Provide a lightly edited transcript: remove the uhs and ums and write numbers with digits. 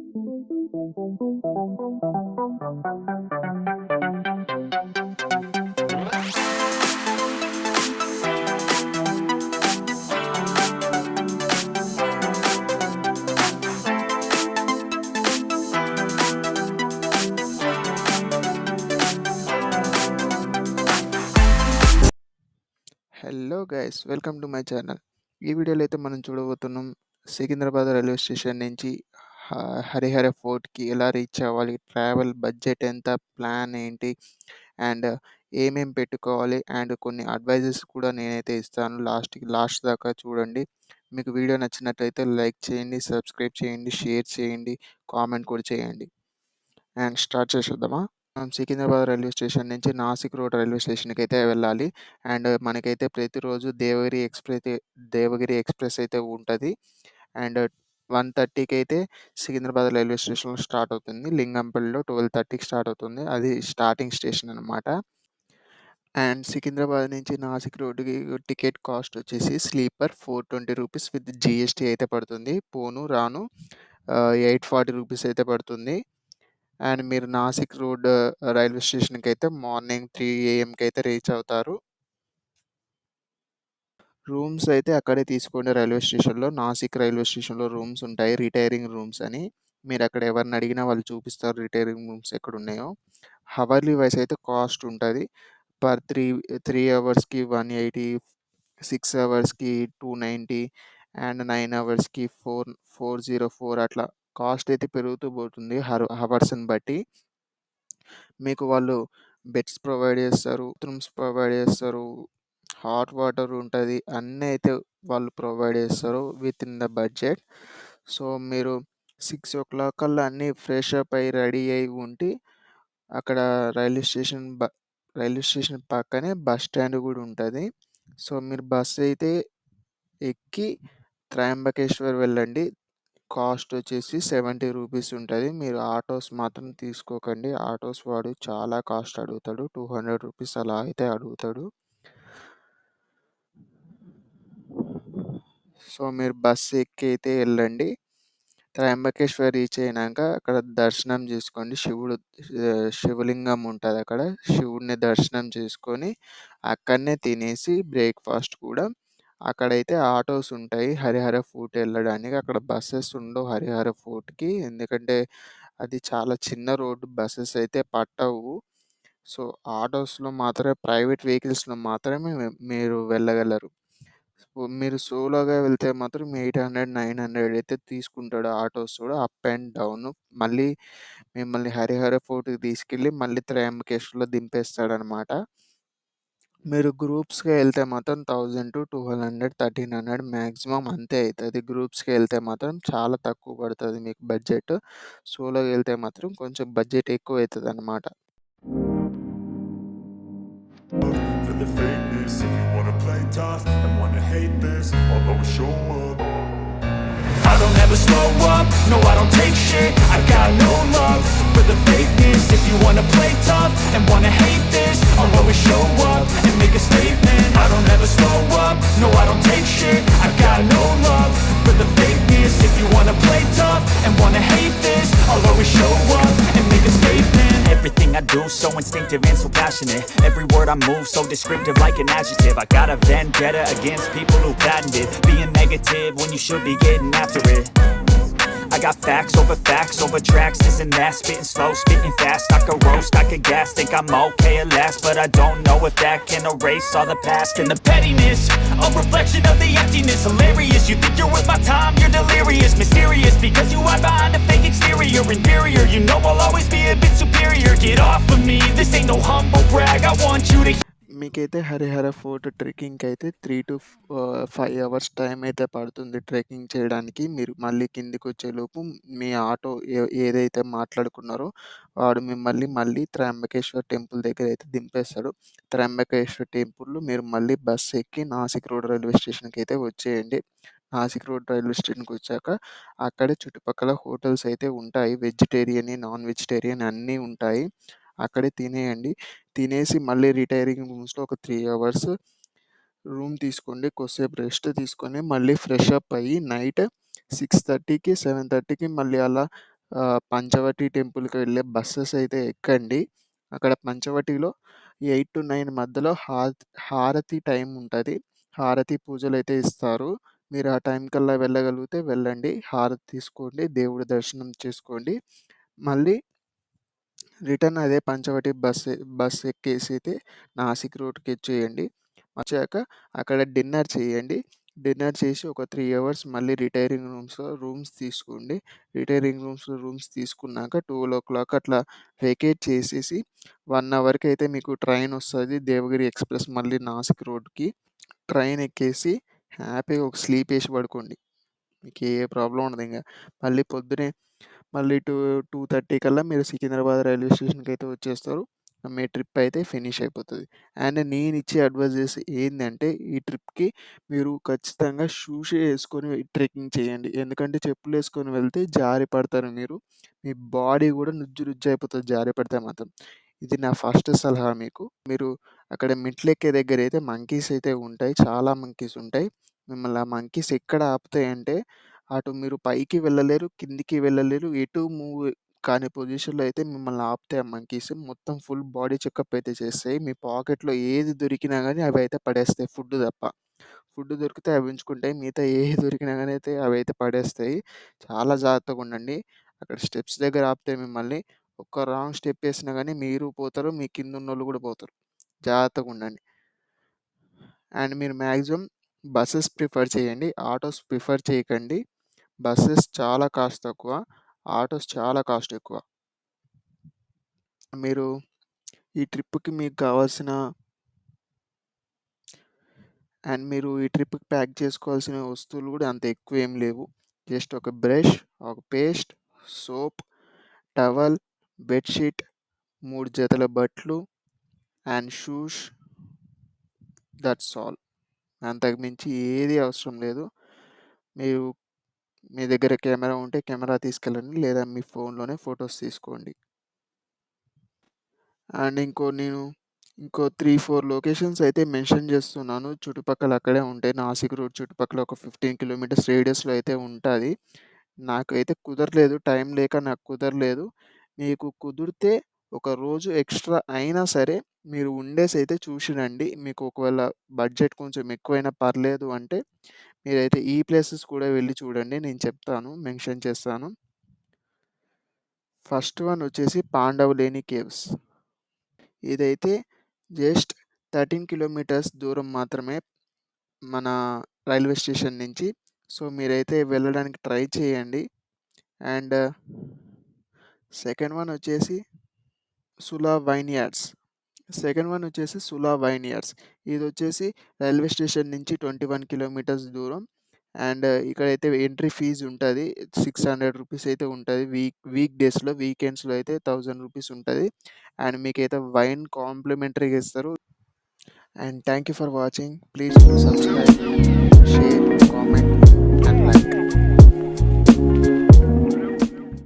Hello guys, welcome to my channel. ఈ వీడియోలో అయితే మనం చూడబోతున్నాం సికింద్రాబాద్ రైల్వే స్టేషన్ నుంచి హరిహర ఫోర్ట్‌కి ఎలా రీచ్ అవ్వాలి, ట్రావెల్ బడ్జెట్ ఎంత, ప్లాన్ ఏంటి, అండ్ ఏమేం పెట్టుకోవాలి, అండ్ కొన్ని అడ్వైజెస్ కూడా నేనైతే ఇస్తాను. లాస్ట్ దాకా చూడండి. మీకు వీడియో నచ్చినట్టయితే లైక్ చేయండి, సబ్స్క్రైబ్ చేయండి, షేర్ చేయండి, కామెంట్ కూడా చేయండి. అండ్ స్టార్ట్ చేసేద్దామా? మనం సికింద్రాబాద్ రైల్వే స్టేషన్ నుంచి నాసిక్ రోడ్ రైల్వే స్టేషన్‌కి అయితే వెళ్ళాలి. అండ్ మనకైతే ప్రతిరోజు దేవగిరి ఎక్స్‌ప్రెస్ అయితే ఉంటది. అండ్ 1:30కి అయితే సికింద్రాబాద్ రైల్వే స్టేషన్‌లో స్టార్ట్ అవుతుంది. లింగంపల్లిలో 12:30కి స్టార్ట్ అవుతుంది. అది స్టార్టింగ్ స్టేషన్ అనమాట. అండ్ సికింద్రాబాద్ నుంచి నాసిక్ రోడ్‌కి టికెట్ కాస్ట్ వచ్చేసి స్లీపర్ రూ. 420 విత్ జీఎస్టీ అయితే పడుతుంది. పోను, రాను 840 రూపీస్ అయితే పడుతుంది. అండ్ మీరు నాసిక్ రోడ్ రైల్వే స్టేషన్‌కైతే మార్నింగ్ 3 ఏఎంకి అయితే రీచ్ అవుతారు. రూమ్స్ అయితే అక్కడే తీసుకోండి. రైల్వే స్టేషన్‌లో, నాసిక్ రైల్వే స్టేషన్‌లో రూమ్స్ ఉంటాయి. రిటైరింగ్ రూమ్స్ అని. మీరక్కడ ఎవరిని అడిగినా వాళ్ళు చూపిస్తారు రిటైరింగ్ రూమ్స్ ఎక్కడున్నాయో. హవర్లీ వైస్ అయితే కాస్ట్ ఉంటది. పర్ 3 అవర్స్‌కి 180, 6 అవర్స్‌కి 290 అండ్ 9 అవర్స్‌కి 404 అట్లా కాస్ట్ అయితే పెరుగుతూ పోతుంది హవర్స్‌ని బట్టి. మీకు వాళ్ళు బెడ్స్ ప్రొవైడ్ చేస్తారు, బాత్రూమ్స్ ప్రొవైడ్ చేస్తారు, హాట్ వాటర్ ఉంటది. అన్నీ అయితే వాళ్ళు ప్రొవైడ్ చేస్తారు వితిన్ ద బడ్జెట్. సో, మీరు 6:00 కల్లా అన్నీ ఫ్రెష్ అప్ అయ్యి, రెడీ అయ్యి ఉండి, అక్కడ రైల్వే స్టేషన్ పక్కనే బస్ స్టాండ్ గూడా ఉంటది. సో, మీరు బస్ అయితే ఎక్కి త్రయంబకేశ్వర్ వెళ్ళండి. కాస్ట్ వచ్చేసి రూ. 70 ఉంటది. మీరు ఆటోస్ మాత్రం తీసుకోకండి. ఆటోస్ వాడు చాలా కాస్ట్ అడుగుతాడు. రూ. 200 అలా అయితే అడుగుతాడు. సో, మీరు బస్ ఎక్కి అయితే ఎళ్ళండి. త్రయంబకేశ్వర్ రీచ్ అయినాక అక్కడ దర్శనం చేసుకోండి. శివలింగం ఉంటదక్కడ. శివుడిని దర్శనం చేసుకొని, అక్కడనే తినేసి బ్రేక్‌ఫాస్ట్ కూడా అక్కడైతే ఆటోస్ ఉంటాయి. హరిహర ఫోర్ట్ ఎళ్ళడానికి. అక్కడ బసెస్ ఉండవు హరిహర ఫోర్ట్‌కి. ఎందుకంటే అది చాలా చిన్న రోడ్డు. బసెస్ అయితే పట్టవు. సో, ఆటోస్‌లో మాత్రమే, ప్రైవేట్ వెహికల్స్‌లో మాత్రమే మీరు వెళ్ళగలరు. మీరు సోలోగా వెళ్తే మాత్రం 800, 900 అయితే తీసుకుంటాడు ఆటోస్ కూడా అప్ అండ్ డౌన్. మళ్ళీ మిమ్మల్ని హరిహర ఫోర్ట్‌కి తీసుకెళ్ళి మళ్ళీ త్రయంబకేశ్వర్‌లో దింపేస్తాడనమాట. మీరు గ్రూప్స్‌గా ఎళ్తే మాత్రం 1000-1200, 1300 మాక్సిమం అంతే అయితది. గ్రూప్స్‌గా ఎళ్తే మాత్రం చాలా తక్కువ పడతది మీకు బడ్జెట్. సోలోగా ఎళ్తే మాత్రం కొంచెం budget ఎక్కువైతదనమాట. For the fakeness, if you wanna play tough and wanna hate this, I'll always show up. I don't ever slow up, no I don't take shit. I got no love for the fakeness. If you wanna play tough and wanna hate this, I'll always show up and make a statement. I don't ever slow up, no I don't take shit. I got no love for the fakeness. If you wanna play tough and wanna hate this, I'll always show up and make a statement. Everything I do so instinctive and so passionate. Every word I move so descriptive like an adjective. I got a vendetta against people who patented being negative when you should be getting after it. I got facts over tracks, this and that. Spitting slow, spitting fast. I could roast, I could gas. Think I'm okay at last, but I don't know if that can erase all the past. And the pettiness, a reflection of the emptiness. Hilarious, you think you're worth my time, you're delirious. Mysterious, because you hide behind a fake exterior. Inferior, you know I'll always be a bit superior. Get off of me, this ain't no humble brag. I want you to మీకైతే Harihara fort ట్రెక్కింగ్‌కైతే 5 hours time అయితే పడుతుంది trekking చేయడానికి. మీరు మళ్ళీ కిందికొచ్చేలోపు మీ auto ఏదైతే మాట్లాడుకున్నారో వాడు మిమ్మల్ని మళ్ళీ త్రయంబకేశ్వర్ టెంపుల్ దగ్గరైతే దింపేస్తాడు. త్రయంబకేశ్వర్ టెంపుల్‌లో మీరు మళ్ళీ బస్ ఎక్కి నాసిక్ రోడ్ రైల్వే స్టేషన్‌కైతే వచ్చేయండి. నాసిక్ రోడ్ రైల్వే స్టేషన్‌కొచ్చాక అక్కడే చుట్టుపక్కల హోటల్స్ అయితే ఉంటాయి. వెజిటేరియన్, నాన్ వెజిటేరియన్ అన్నీ ఉంటాయి. అక్కడే తినేయండి. తినేసి మళ్ళీ రిటైరింగ్ రూమ్స్‌లో ఒక 3 అవర్స్ రూమ్ తీసుకోండి. కొద్దిసేపు రెస్ట్ తీసుకొని మళ్ళీ ఫ్రెష్ అప్ అయ్యి నైట్ 6:30కి, 7:30కి మళ్ళీ అలా పంచవటి టెంపుల్‌కి వెళ్ళే బసెస్ అయితే ఎక్కండి. అక్కడ పంచవటిలో 8-9 మధ్యలో హారతి టైం ఉంటది. హారతి పూజలైతే ఇస్తారు. మీరు ఆ టైం కల్లా వెళ్ళగలిగితే వెళ్ళండి. హారతి తీసుకోండి. దేవుడి దర్శనం చేసుకోండి. మళ్ళీ రిటర్న్ అదే పంచవటి బస్ ఎక్కేసైతే నాసిక్ రోడ్‌కొచ్చేయండి. వచ్చాక అక్కడ డిన్నర్ చేయండి. డిన్నర్ చేసి ఒక 3 అవర్స్ మళ్ళీ రిటైరింగ్ రూమ్స్ తీసుకోండి. రిటైరింగ్ రూమ్స్ తీసుకున్నాక 12:00 అట్లా వెకేట్ చేసేసి 1 అవర్‌కైతే మీకు ట్రైన్ వస్తది. దేవగిరి ఎక్స్‌ప్రెస్ మళ్ళీ నాసిక్ రోడ్‌కి. ట్రైన్ ఎక్కేసి హ్యాపీగా ఒక స్లీప్ ఏసి పడుకోండి. మీకు ఏ ప్రాబ్లమ్ ఉండదింక. మళ్ళీ పొద్దున్నే మళ్ళీ 2:30 కల్లా మీరు సికింద్రాబాద్ రైల్వే స్టేషన్‌కైతే వచ్చేస్తారు. మీ ట్రిప్ అయితే ఫినిష్ అయిపోతది. అండ్ నేనిచ్చే అడ్వైజెస్ ఏందంటే ఈ ట్రిప్‌కి మీరు ఖచ్చితంగా షూసే యేసుకొని ట్రెక్కింగ్ చేయండి. ఎందుకంటే చెప్పులేసుకొని వెళ్తే జారి పడతారు మీరు. మీ బాడీ గూడా నుజ్జు నుజ్జు అయిపోతది జారి పడితే మాత్రం. ఇది నా ఫస్ట్ సలహా మీకు. మీరు అక్కడ మెట్లెక్కే దగ్గరైతే మంకీస్ అయితే ఉంటాయి. చాలా మంకీస్ ఉంటాయి. మిమ్మల్ని ఆ మంకీస్ ఎక్కడ ఆపుతాయంటే అటు మీరు పైకి వెళ్ళలేరు, కిందికి వెళ్ళలేరు. ఎటు మూవ్ కాని పొజిషన్‌లో అయితే మిమ్మల్ని ఆపుతాయి ఆ మంకీస్. మొత్తం ఫుల్ బాడీ చెకప్ అయితే చేస్తాయి. మీ పాకెట్‌లో ఏది దొరికినా గాని అవైతే పడేస్తాయి ఫుడ్ తప్ప. ఫుడ్ దొరికితే అవి ఉంచుకుంటాయి. మిగతా ఏది దొరికినా గాని అయితే అవైతే పడేస్తాయి. చాలా జాగ్రత్తగుండండి. అక్కడ స్టెప్స్ దగ్గర ఆపుతాయి మిమ్మల్ని. ఒక్క రాంగ్ స్టెప్ ఏసినా గాని మీరు పోతారు. మీ కిందున్నోళ్ళు గూడా పోతారు. జాగ్రత్తగుండండి. అండ్ మీరు మాక్సిమం బసెస్ ప్రిఫర్ చేయండి. ఆటోస్ ప్రిఫర్ చేయకండి. బసెస్ చాలా కాస్ట్ తక్కువ. ఆటోస్ చాలా కాస్ట్ ఎక్కువ. మీరు ఈ ట్రిప్‌కి మీకు కావాల్సిన మీరు ఈ ట్రిప్‌కి ప్యాక్ చేసుకోవాల్సిన వస్తువులు గూడా అంత ఎక్కువేం లేవు. జస్ట్ ఒక బ్రష్, ఒక పేస్ట్, సోప్, టవల్, బెడ్‌షీట్, 3 జతల బట్టలు అండ్ షూస్ దట్స్ ఆల్. అంతకు మించి ఏది అవసరం లేదు. మీరు మీ దగ్గర కెమెరా ఉంటే కెమెరా తీసుకెళ్ళండి. లేదా మీ ఫోన్‌లోనే ఫోటోస్ తీసుకోండి. అండ్ ఇంకో 3, 4 లొకేషన్స్ అయితే మెన్షన్ చేస్తున్నాను. చుట్టుపక్కల అక్కడే ఉంటాయి. నాసిక్ రోడ్ చుట్టుపక్కల ఒక 15 కిలోమీటర్స్ రేడియస్‌లో అయితే ఉంటాది. నాకైతే కుదరలేదు. టైం లేక నాకు కుదరలేదు. మీకు కుదిరితే ఒక రోజు ఎక్స్‌ట్రా అయినా సరే మీరు ఉండేసైతే చూసి రండి. మీకు ఒకవేళ బడ్జెట్ కొంచెం ఎక్కువైనా పర్లేదు అంటే మీరైతే ఈ ప్లేసెస్ కూడా వెళ్లి చూడండి. నేను చెప్తాను. మెన్షన్ చేస్తాను. ఫస్ట్ వన్ వచ్చేసి పాండవలేని కేవ్స్. ఇదైతే జస్ట్ 13 కిలోమీటర్స్ దూరం మాత్రమే మన రైల్వే స్టేషన్ నుంచి. సో, మీరైతే వెళ్ళడానికి ట్రై చేయండి. అండ్ సెకండ్ వన్ వచ్చేసి సులా వైన్‌యార్డ్స్. సెకండ్ వన్ వచ్చేసి సులా వైన్‌యార్డ్స్. ఇదొచ్చేసి రైల్వే స్టేషన్ నుంచి 21 కిలోమీటర్స్ దూరం. అండ్ ఇక్కడైతే ఎంట్రీ ఫీజ్ ఉంటది. ₹600 అయితే ఉంటది. వీక్ డేస్‌లో, వీకెండ్స్‌లో అయితే ₹1000 ఉంటది. అండ్ మీకైతే వైన్ కాంప్లిమెంటరీగా ఇస్తారు. And thank you for watching. Please do subscribe, share, comment, and like.